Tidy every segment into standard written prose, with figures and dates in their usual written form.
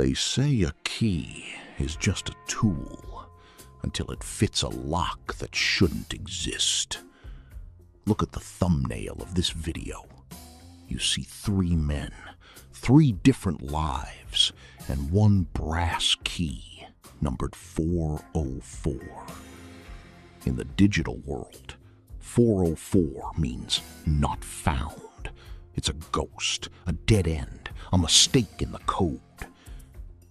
They say a key is just a tool until it fits a lock that shouldn't exist. Look at the thumbnail of this video. You see 3 men, 3 different lives, and 1 brass key, numbered 404. In the digital world, 404 means not found. It's a ghost, a dead end, a mistake in the code.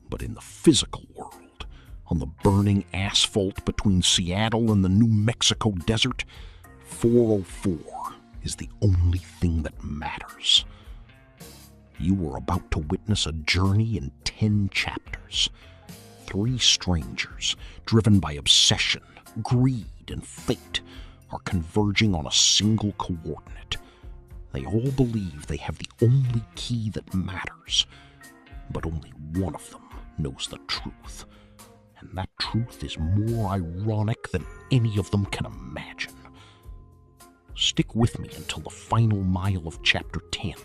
But in the physical world, on the burning asphalt between Seattle and the New Mexico desert, 404 is the only thing that matters. You are about to witness a journey in 10 chapters. 3 strangers, driven by obsession, greed, and fate, are converging on a single coordinate. They all believe they have the only key that matters, but only one of them knows the truth. And that truth is more ironic than any of them can imagine. Stick with me until the final mile of Chapter 10,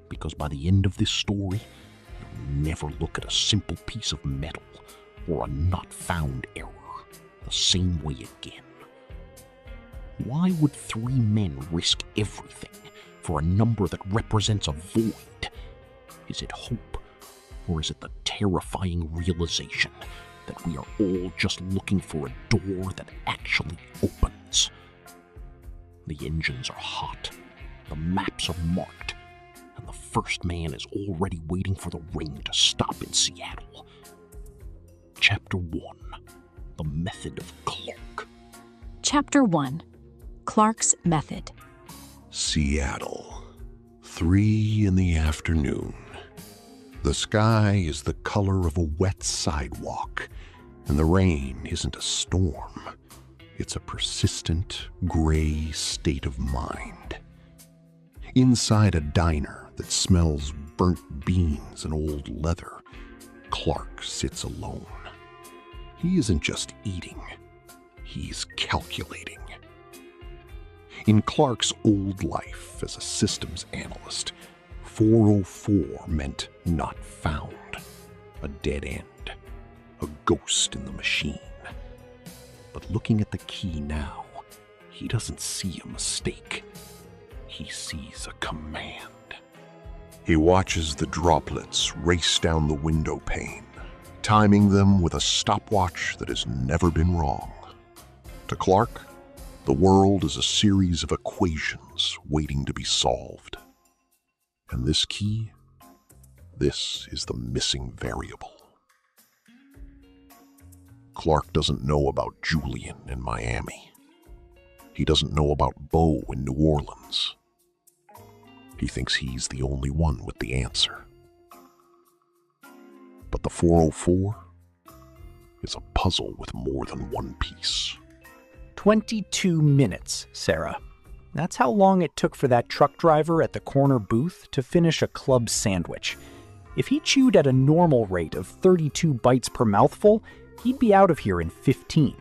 because by the end of this story, you'll never look at a simple piece of metal or a not-found error the same way again. Why would 3 men risk everything for a number that represents a void? Is it hope, or is it the terrifying realization that we are all just looking for a door that actually opens? The engines are hot, the maps are marked, and the first man is already waiting for the rain to stop in Seattle. Chapter 1, The Method of Clark. Chapter 1, Clark's Method. Seattle, 3 in the afternoon. The sky is the color of a wet sidewalk, and the rain isn't a storm. It's a persistent, gray state of mind. Inside a diner that smells burnt beans and old leather, Clark sits alone. He isn't just eating, he's calculating. In Clark's old life as a systems analyst, 404 meant not found, a dead end, a ghost in the machine. But looking at the key now, he doesn't see a mistake. He sees a command. He watches the droplets race down the window pane, timing them with a stopwatch that has never been wrong. To Clark, the world is a series of equations waiting to be solved. And this key, this is the missing variable. Clark doesn't know about Julian in Miami. He doesn't know about Beau in New Orleans. He thinks he's the only one with the answer. But the 404 is a puzzle with more than one piece. 22 minutes, Sarah. That's how long it took for that truck driver at the corner booth to finish a club sandwich. If he chewed at a normal rate of 32 bites per mouthful, he'd be out of here in 15.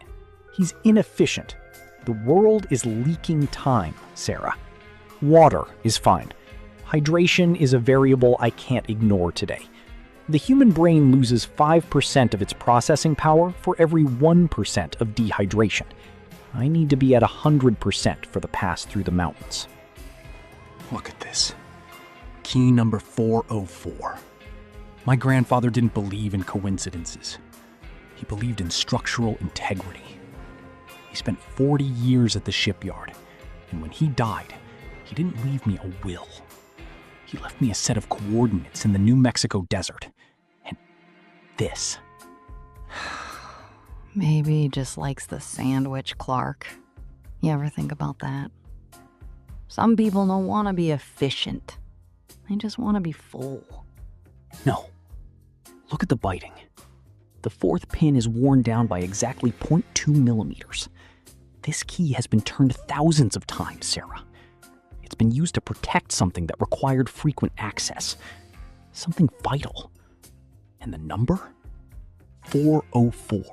He's inefficient. The world is leaking time, Sarah. Water is fine. Hydration is a variable I can't ignore today. The human brain loses 5% of its processing power for every 1% of dehydration. I need to be at 100% for the pass through the mountains. Look at this. Key number 404. My grandfather didn't believe in coincidences. He believed in structural integrity. He spent 40 years at the shipyard, and when he died, he didn't leave me a will. He left me a set of coordinates in the New Mexico desert. And this. Maybe he just likes the sandwich, Clark. You ever think about that? Some people don't want to be efficient. They just want to be full. No. Look at the biting. The 4th pin is worn down by exactly 0.2 millimeters. This key has been turned thousands of times, Sarah. It's been used to protect something that required frequent access. Something vital. And the number? 404.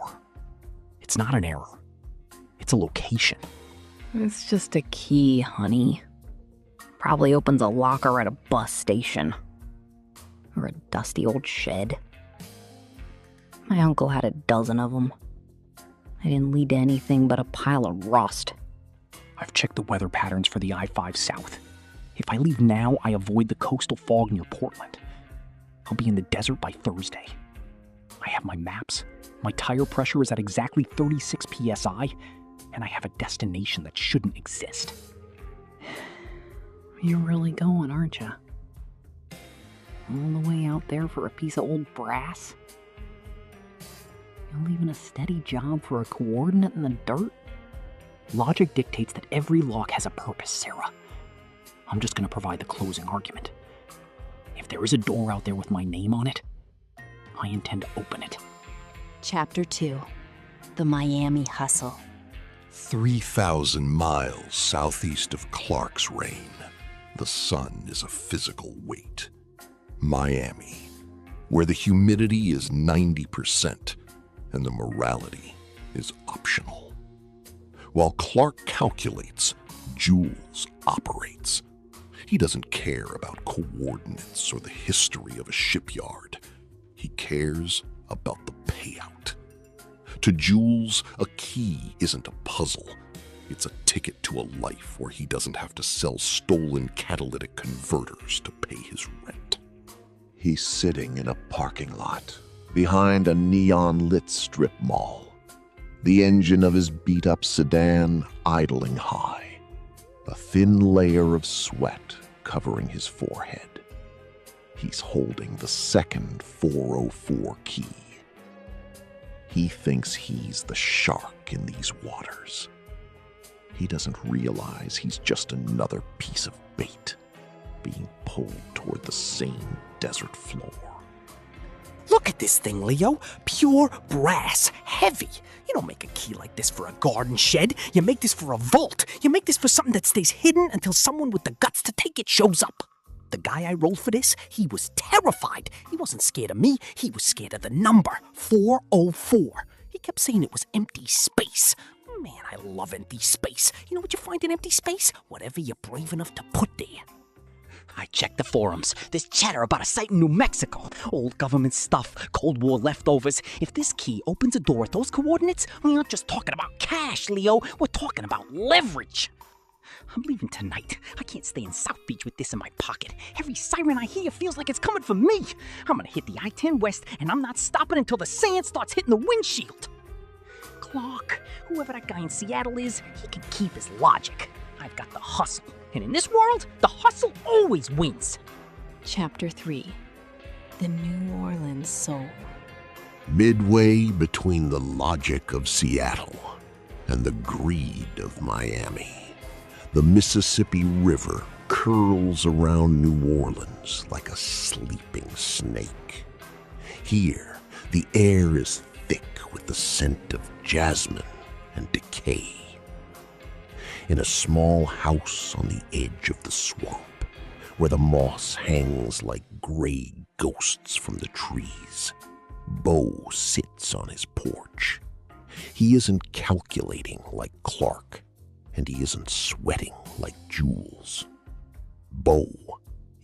It's not an error. It's a location. It's just a key, honey. Probably opens a locker at a bus station. Or a dusty old shed. My uncle had a dozen of them. They didn't lead to anything but a pile of rust. I've checked the weather patterns for the I-5 south. If I leave now, I avoid the coastal fog near Portland. I'll be in the desert by Thursday. I have my maps. My tire pressure is at exactly 36 psi, and I have a destination that shouldn't exist. You're really going, aren't you? All the way out there for a piece of old brass? You're leaving a steady job for a coordinate in the dirt? Logic dictates that every lock has a purpose, Sarah. I'm just going to provide the closing argument. If there is a door out there with my name on it, I intend to open it. Chapter 2. The Miami Hustle. 3,000 miles southeast of Clark's reign, the sun is a physical weight. Miami, where the humidity is 90% and the morality is optional. While Clark calculates, Jules operates. He doesn't care about coordinates or the history of a shipyard. He cares about the payout. To Jules, a key isn't a puzzle. It's a ticket to a life where he doesn't have to sell stolen catalytic converters to pay his rent. He's sitting in a parking lot behind a neon-lit strip mall, the engine of his beat-up sedan idling high, a thin layer of sweat covering his forehead. He's holding the second 404 key. He thinks he's the shark in these waters. He doesn't realize he's just another piece of bait being pulled toward the same desert floor. Look at this thing, Leo. Pure brass. Heavy. You don't make a key like this for a garden shed. You make this for a vault. You make this for something that stays hidden until someone with the guts to take it shows up. The guy I rolled for this, he was terrified. He wasn't scared of me. He was scared of the number, 404. He kept saying it was empty space. Man, I love empty space. You know what you find in empty space? Whatever you're brave enough to put there. I checked the forums. There's chatter about a site in New Mexico. Old government stuff, Cold War leftovers. If this key opens a door at those coordinates, we're not just talking about cash, Leo. We're talking about leverage. I'm leaving tonight. I can't stay in South Beach with this in my pocket. Every siren I hear feels like it's coming for me. I'm gonna hit the I-10 West, and I'm not stopping until the sand starts hitting the windshield. Clark, whoever that guy in Seattle is, he can keep his logic. I've got the hustle. And in this world, the hustle always wins. Chapter 3. The New Orleans Soul. Midway between the logic of Seattle and the greed of Miami, the Mississippi River curls around New Orleans like a sleeping snake. Here, the air is thick with the scent of jasmine and decay. In a small house on the edge of the swamp, where the moss hangs like gray ghosts from the trees, Beau sits on his porch. He isn't calculating like Clark, and he isn't sweating like Jules. Beau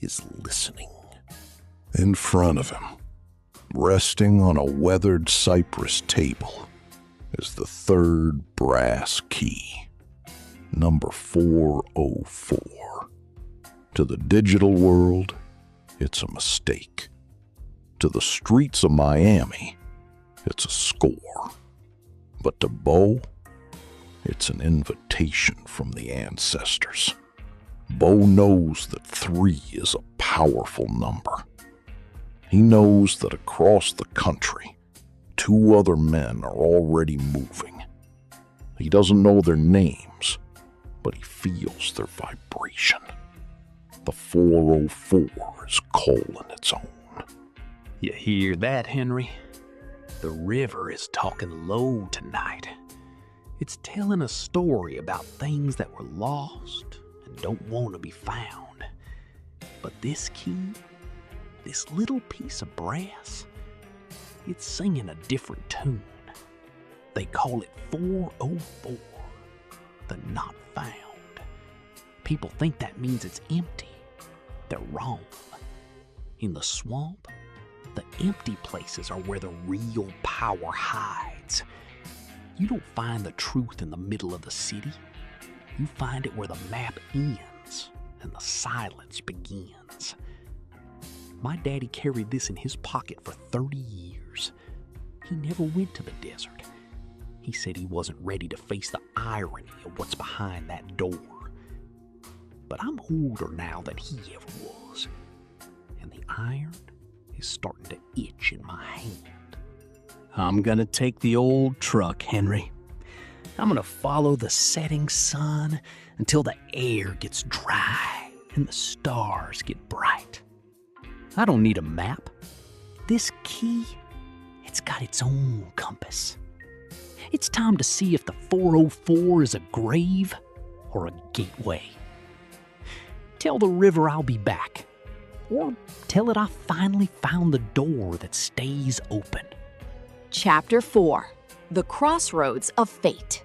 is listening. In front of him, resting on a weathered cypress table, is the third brass key, number 404. To the digital world, it's a mistake. To the streets of Miami, it's a score. But to Beau, it's an invitation from the ancestors. Beau knows that 3 is a powerful number. He knows that across the country, 2 other men are already moving. He doesn't know their names, but he feels their vibration. The 404 is calling its own. You hear that, Henry? The river is talking low tonight. It's telling a story about things that were lost and don't want to be found. But this key, this little piece of brass, it's singing a different tune. They call it 404, the not found. People think that means it's empty. They're wrong. In the swamp, The empty places are where the real power hides. You don't find the truth in the middle of the city. You find it where the map ends and the silence begins. My daddy carried this in his pocket for 30 years. He never went to the desert. He said he wasn't ready to face the irony of what's behind that door. But I'm older now than he ever was, and the iron is starting to itch in my hand. I'm gonna take the old truck, Henry. I'm gonna follow the setting sun until the air gets dry and the stars get bright. I don't need a map. This key, it's got its own compass. It's time to see if the 404 is a grave or a gateway. Tell the river I'll be back, or tell it I finally found the door that stays open. Chapter 4: The Crossroads of Fate.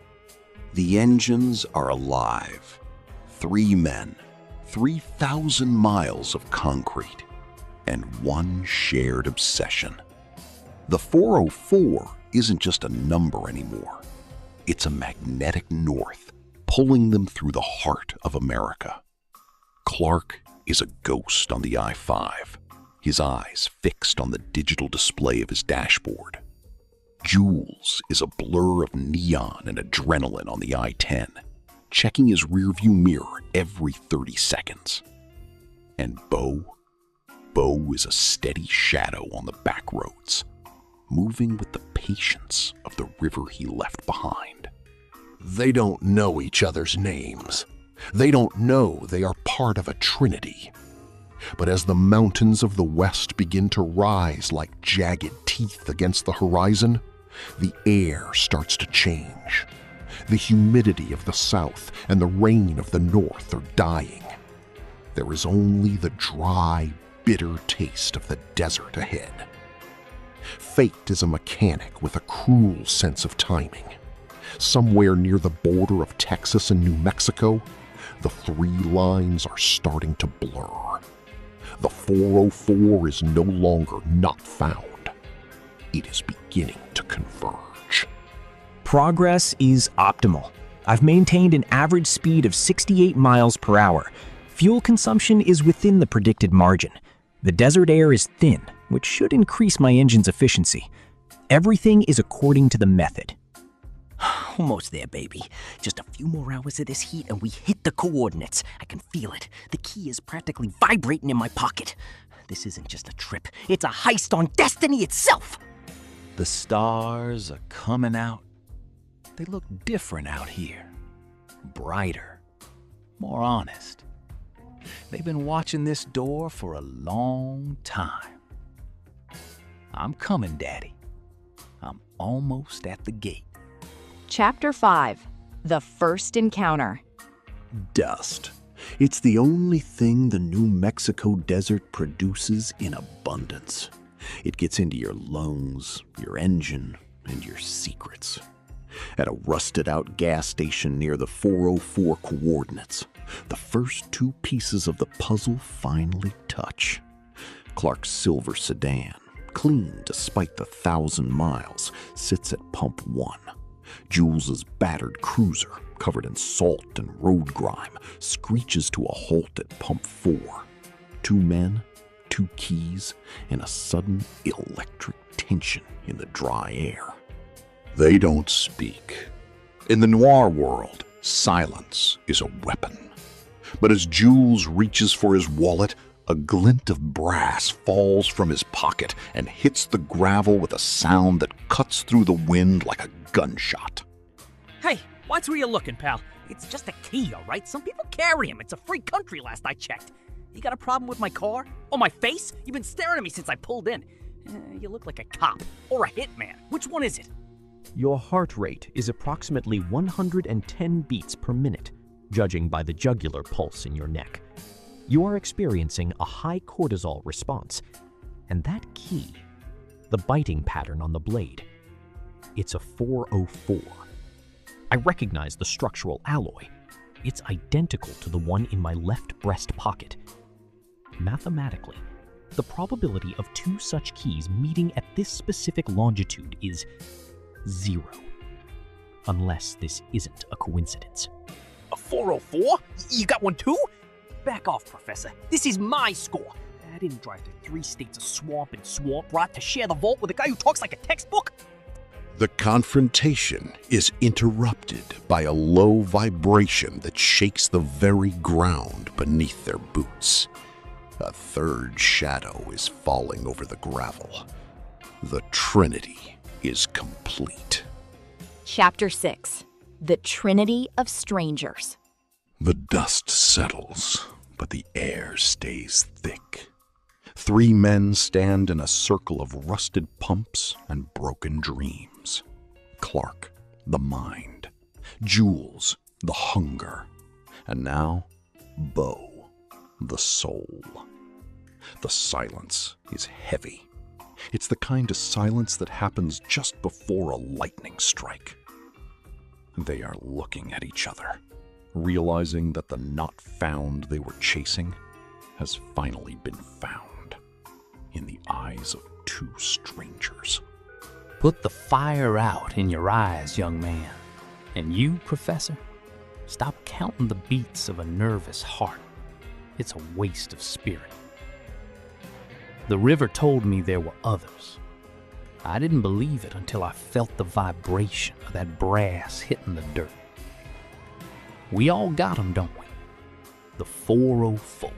The engines are alive. 3 men, 3,000 miles of concrete, and one shared obsession. The 404 isn't just a number anymore. It's a magnetic north, pulling them through the heart of America. Clark is a ghost on the I-5, his eyes fixed on the digital display of his dashboard. Jules is a blur of neon and adrenaline on the I-10, checking his rearview mirror every 30 seconds. And Beau is a steady shadow on the back roads, moving with the patience of the river he left behind. They don't know each other's names. They don't know they are part of a trinity. But as the mountains of the west begin to rise like jagged teeth against the horizon, the air starts to change. The humidity of the south and the rain of the north are dying. There is only the dry, bitter taste of the desert ahead. Fate is a mechanic with a cruel sense of timing. Somewhere near the border of Texas and New Mexico, the 3 lines are starting to blur. The 404 is no longer not found. It is beginning to converge. Progress is optimal. I've maintained an average speed of 68 miles per hour. Fuel consumption is within the predicted margin. The desert air is thin, which should increase my engine's efficiency. Everything is according to the method. Almost there, baby. Just a few more hours of this heat and we hit the coordinates. I can feel it. The key is practically vibrating in my pocket. This isn't just a trip. It's a heist on destiny itself. The stars are coming out. They look different out here. Brighter, more honest. They've been watching this door for a long time. I'm coming, Daddy. I'm almost at the gate. Chapter 5: The First Encounter. Dust. It's the only thing the New Mexico desert produces in abundance. It gets into your lungs, your engine, and your secrets. At a rusted-out gas station near the 404 coordinates, the first 2 pieces of the puzzle finally touch. Clark's silver sedan, clean despite the 1,000 miles, sits at pump 1. Jules's battered cruiser, covered in salt and road grime, screeches to a halt at pump 4. 2 men, 2 keys, and a sudden electric tension in the dry air. They don't speak. In the Noir world, silence is a weapon. But as Jules reaches for his wallet, a glint of brass falls from his pocket and hits the gravel with a sound that cuts through the wind like a gunshot. Hey, watch where you're looking, pal. It's just a key, all right? Some people carry them. It's a free country last I checked. You got a problem with my car? Or my face? You've been staring at me since I pulled in. You look like a cop or a hitman. Which one is it? Your heart rate is approximately 110 beats per minute, judging by the jugular pulse in your neck. You are experiencing a high cortisol response, and that key, the biting pattern on the blade, it's a 404. I recognize the structural alloy. It's identical to the one in my left breast pocket. Mathematically, The probability of two such keys meeting at this specific longitude is 0. Unless this isn't a coincidence. A 404? You got one too? Back off, Professor. This is my score. I didn't drive to 3 states of swamp and swamp rot to share the vault with a guy who talks like a textbook. The confrontation is interrupted by a low vibration that shakes the very ground beneath their boots. A third shadow is falling over the gravel. The Trinity is complete. Chapter 6. The Trinity of Strangers. The dust settles, but the air stays thick. 3 men stand in a circle of rusted pumps and broken dreams. Clark, the mind. Jules, the hunger. And now, Beau, the soul. The silence is heavy. It's the kind of silence that happens just before a lightning strike. They are looking at each other, realizing that the not found they were chasing has finally been found in the eyes of 2 strangers. Put the fire out in your eyes, young man. And you, Professor, stop counting the beats of a nervous heart. It's a waste of spirit. The river told me there were others. I didn't believe it until I felt the vibration of that brass hitting the dirt. We all got 'em, don't we? The 404.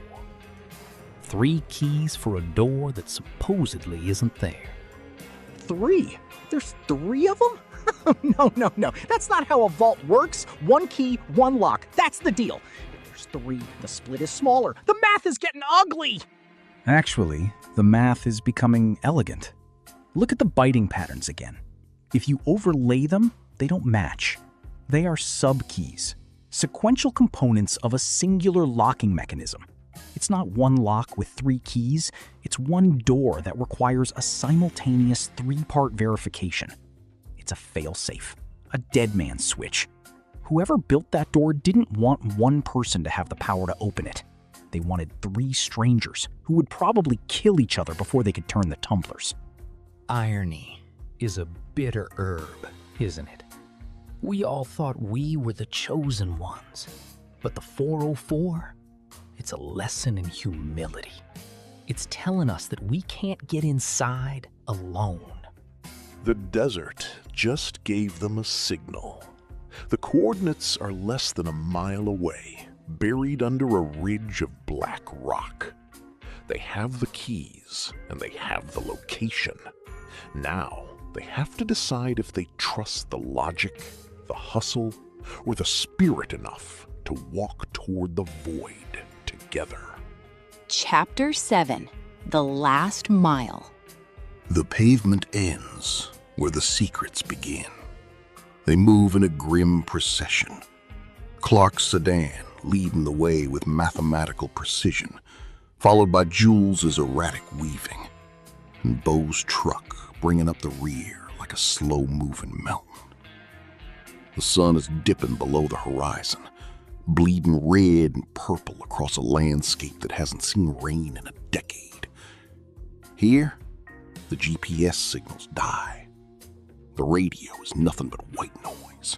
3 keys for a door that supposedly isn't there. 3? There's 3 of them? No. That's not how a vault works. 1 key, 1 lock. That's the deal. There's 3. The split is smaller. The math is getting ugly. Actually, the math is becoming elegant. Look at the biting patterns again. If you overlay them, they don't match. They are subkeys, sequential components of a singular locking mechanism. It's not 1 lock with 3 keys, it's 1 door that requires a simultaneous 3-part verification. It's a failsafe, a dead man's switch. Whoever built that door didn't want 1 person to have the power to open it. They wanted 3 strangers who would probably kill each other before they could turn the tumblers. Irony is a bitter herb, isn't it? We all thought we were the chosen ones, but the 404, it's a lesson in humility. It's telling us that we can't get inside alone. The desert just gave them a signal. The coordinates are less than a mile away, buried under a ridge of black rock. They have the keys, and they have the location. Now, they have to decide if they trust the logic, the hustle, or the spirit enough to walk toward the void together. Chapter 7. The Last Mile. The pavement ends where the secrets begin. They move in a grim procession. Clark's sedan leading the way with mathematical precision, followed by Jules' erratic weaving, and Beau's truck bringing up the rear like a slow-moving mountain. The sun is dipping below the horizon, bleeding red and purple across a landscape that hasn't seen rain in a decade. Here, the GPS signals die. The radio is nothing but white noise.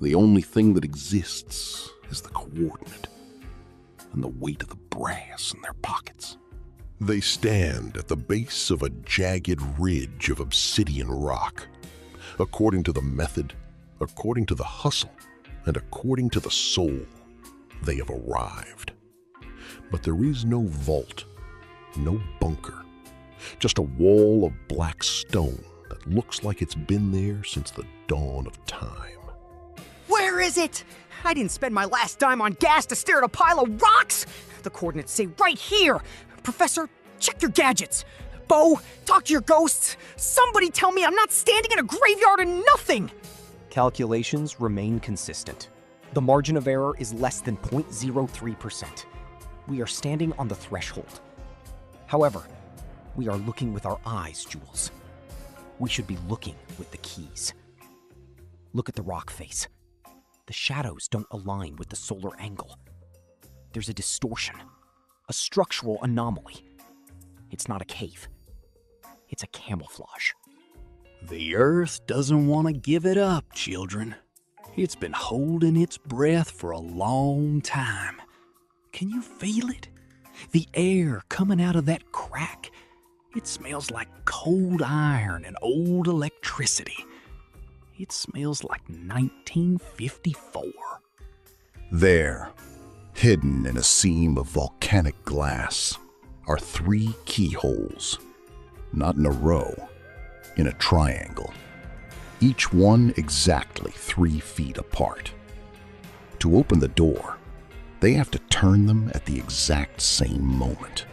The only thing that exists is the coordinate and the weight of the brass in their pockets. They stand at the base of a jagged ridge of obsidian rock. According to the method, according to the hustle, and according to the soul, they have arrived. But there is no vault, no bunker, just a wall of black stone that looks like it's been there since the dawn of time. Where is it? I didn't spend my last dime on gas to stare at a pile of rocks. The coordinates say right here. Professor, check your gadgets. Beau, talk to your ghosts. Somebody tell me I'm not standing in a graveyard of nothing. Calculations remain consistent. The margin of error is less than 0.03%. We are standing on the threshold. However, we are looking with our eyes, Jules. We should be looking with the keys. Look at the rock face. The shadows don't align with the solar angle. There's a distortion, a structural anomaly. It's not a cave. It's a camouflage. The Earth doesn't want to give it up, children. It's been holding its breath for a long time. Can you feel it? The air coming out of that crack. It smells like cold iron and old electricity. It smells like 1954. There, hidden in a seam of volcanic glass, are 3 keyholes. Not in a row, in a triangle. Each one exactly 3 feet apart. To open the door, they have to turn them at the exact same moment.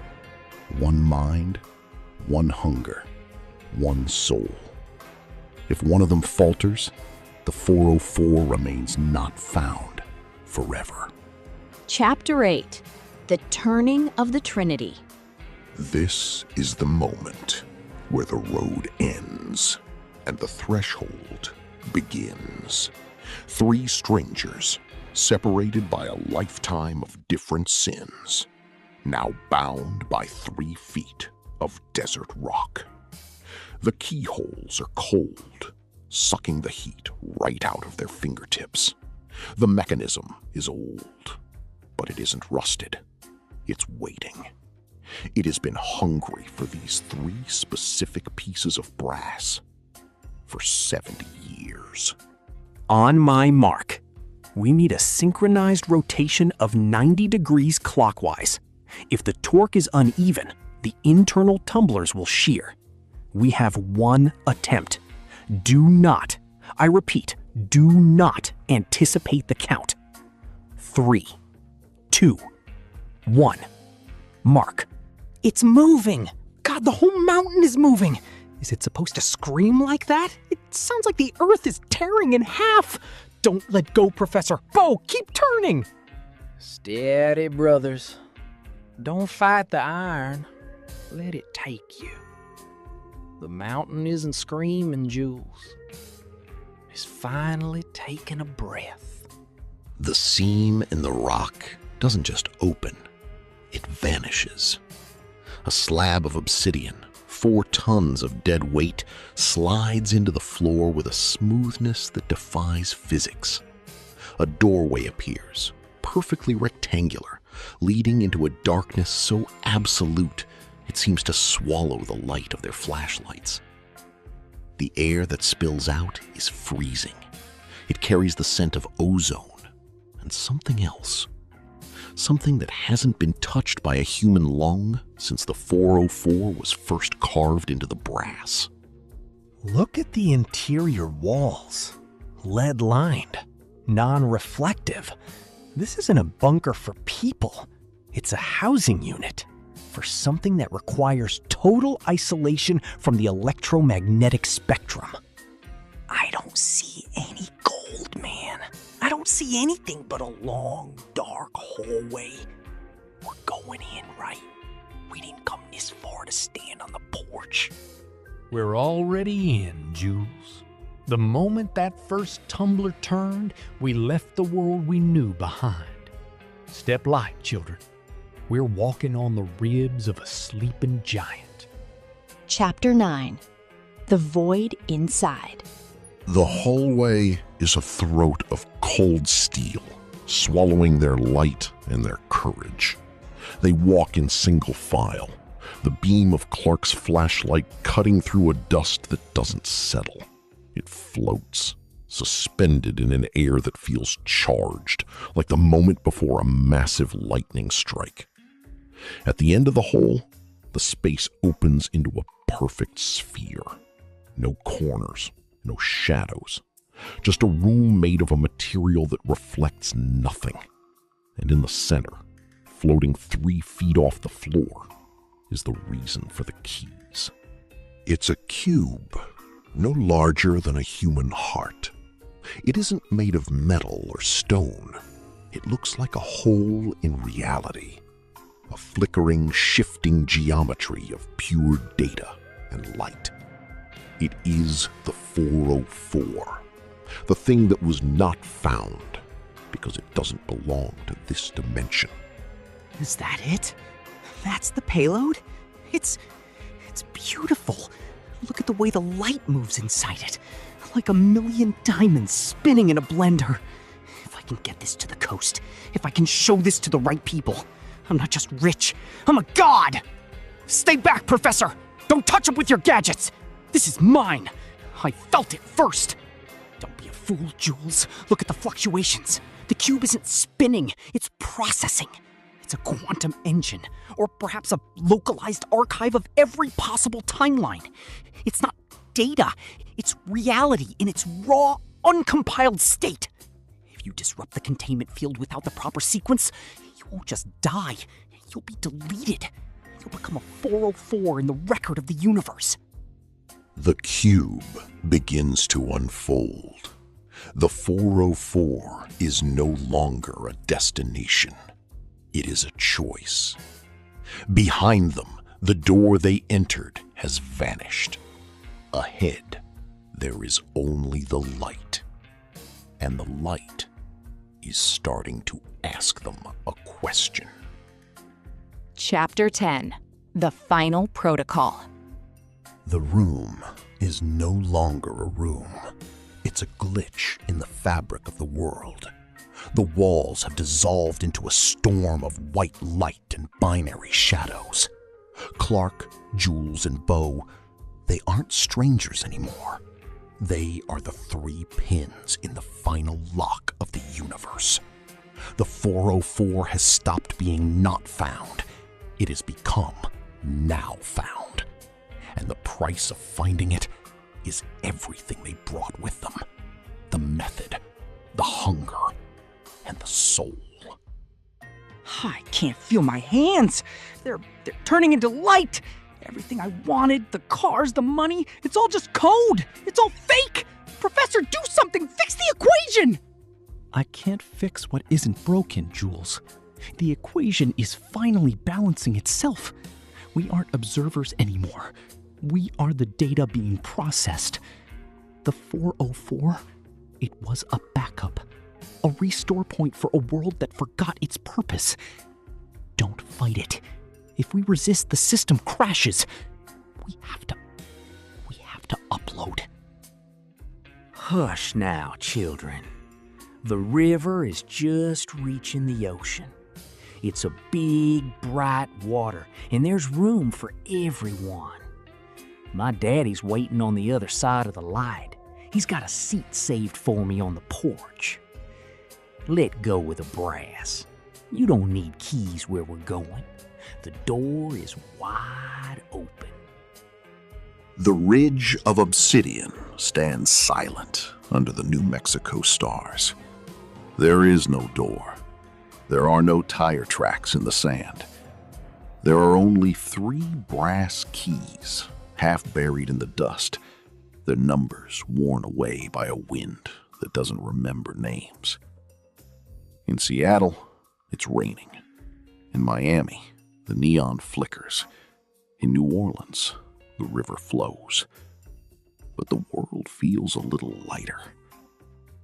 1 mind, 1 hunger, 1 soul. If one of them falters, the 404 remains not found forever. Chapter 8. The Turning of the Trinity. This is the moment where the road ends and the threshold begins. 3 strangers, separated by a lifetime of different sins, now bound by 3 feet of desert rock. The keyholes are cold, sucking the heat right out of their fingertips. The mechanism is old, but it isn't rusted. It's waiting. It has been hungry for these 3 specific pieces of brass for 70 years. On my mark. We need a synchronized rotation of 90 degrees clockwise. If the torque is uneven, the internal tumblers will shear. We have 1 attempt. Do not, I repeat, do not anticipate the count. 3, 2, 1. Mark. It's moving! God, the whole mountain is moving! Is it supposed to scream like that? It sounds like the earth is tearing in half! Don't let go, Professor! Beau, keep turning! Steady, brothers. Don't fight the iron. Let it take you. The mountain isn't screaming, Jules. It's finally taking a breath. The seam in the rock doesn't just open, it vanishes. A slab of obsidian, 4 tons of dead weight, slides into the floor with a smoothness that defies physics. A doorway appears, perfectly rectangular, leading into a darkness so absolute it seems to swallow the light of their flashlights. The air that spills out is freezing. It carries the scent of ozone and something else. Something that hasn't been touched by a human lung since the 404 was first carved into the brass. Look at the interior walls. Lead-lined, non-reflective. This isn't a bunker for people. It's a housing unit for something that requires total isolation from the electromagnetic spectrum. I don't see any gold, man. I don't see anything but a long, dark hallway. We're going in, right? We didn't come this far to stand on the porch. We're already in, Jules. The moment that first tumbler turned, we left the world we knew behind. Step light, children. We're walking on the ribs of a sleeping giant. Chapter 9. The Void Inside. The hallway is a throat of cold steel, swallowing their light and their courage. They walk in single file, the beam of Clark's flashlight cutting through a dust that doesn't settle. It floats, suspended in an air that feels charged, like the moment before a massive lightning strike. At the end of the hole, the space opens into a perfect sphere. No corners, no shadows, just a room made of a material that reflects nothing. And in the center, floating 3 feet off the floor, is the reason for the keys. It's a cube, no larger than a human heart. It isn't made of metal or stone. It looks like a hole in reality, a flickering, shifting geometry of pure data and light. It is the 404, the thing that was not found because it doesn't belong to this dimension. Is that it? That's the payload? It's beautiful. Look at the way the light moves inside it. Like a million diamonds spinning in a blender. If I can get this to the coast, if I can show this to the right people, I'm not just rich, I'm a god! Stay back, Professor! Don't touch it with your gadgets! This is mine! I felt it first! Don't be a fool, Jules. Look at the fluctuations. The cube isn't spinning, it's processing. It's a quantum engine, or perhaps a localized archive of every possible timeline. It's not data, it's reality in its raw, uncompiled state. If you disrupt the containment field without the proper sequence, you won't just die, you'll be deleted. You'll become a 404 in the record of the universe. The cube begins to unfold. The 404 is no longer a destination. It is a choice. Behind them, the door they entered has vanished. Ahead, there is only the light. And the light is starting to ask them a question. Chapter 10. The Final Protocol. The room is no longer a room. It's a glitch in the fabric of the world. The walls have dissolved into a storm of white light and binary shadows. Clark, Jules, and Beau, they aren't strangers anymore. They are the 3 pins in the final lock of the universe. The 404 has stopped being not found. It has become now found. And the price of finding it is everything they brought with them. The method, the hunger, and the soul. I can't feel my hands. They're turning into light. Everything I wanted, the cars, the money, it's all just code. It's all fake. Professor, do something. Fix the equation. I can't fix what isn't broken, Jules. The equation is finally balancing itself. We aren't observers anymore. We are the data being processed. The 404, it was a backup. A restore point for a world that forgot its purpose. Don't fight it. If we resist, the system crashes. We have to upload. Hush now, children. The river is just reaching the ocean. It's a big, bright water, and there's room for everyone. My daddy's waiting on the other side of the light. He's got a seat saved for me on the porch. Let go of the brass. You don't need keys where we're going. The door is wide open. The ridge of Obsidian stands silent under the New Mexico stars. There is no door. There are no tire tracks in the sand. There are only 3 brass keys, half buried in the dust, their numbers worn away by a wind that doesn't remember names. In Seattle, it's raining. In Miami, the neon flickers. In New Orleans, the river flows. But the world feels a little lighter,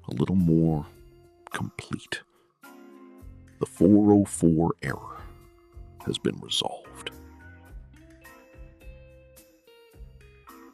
a little more complete. The 404 error has been resolved.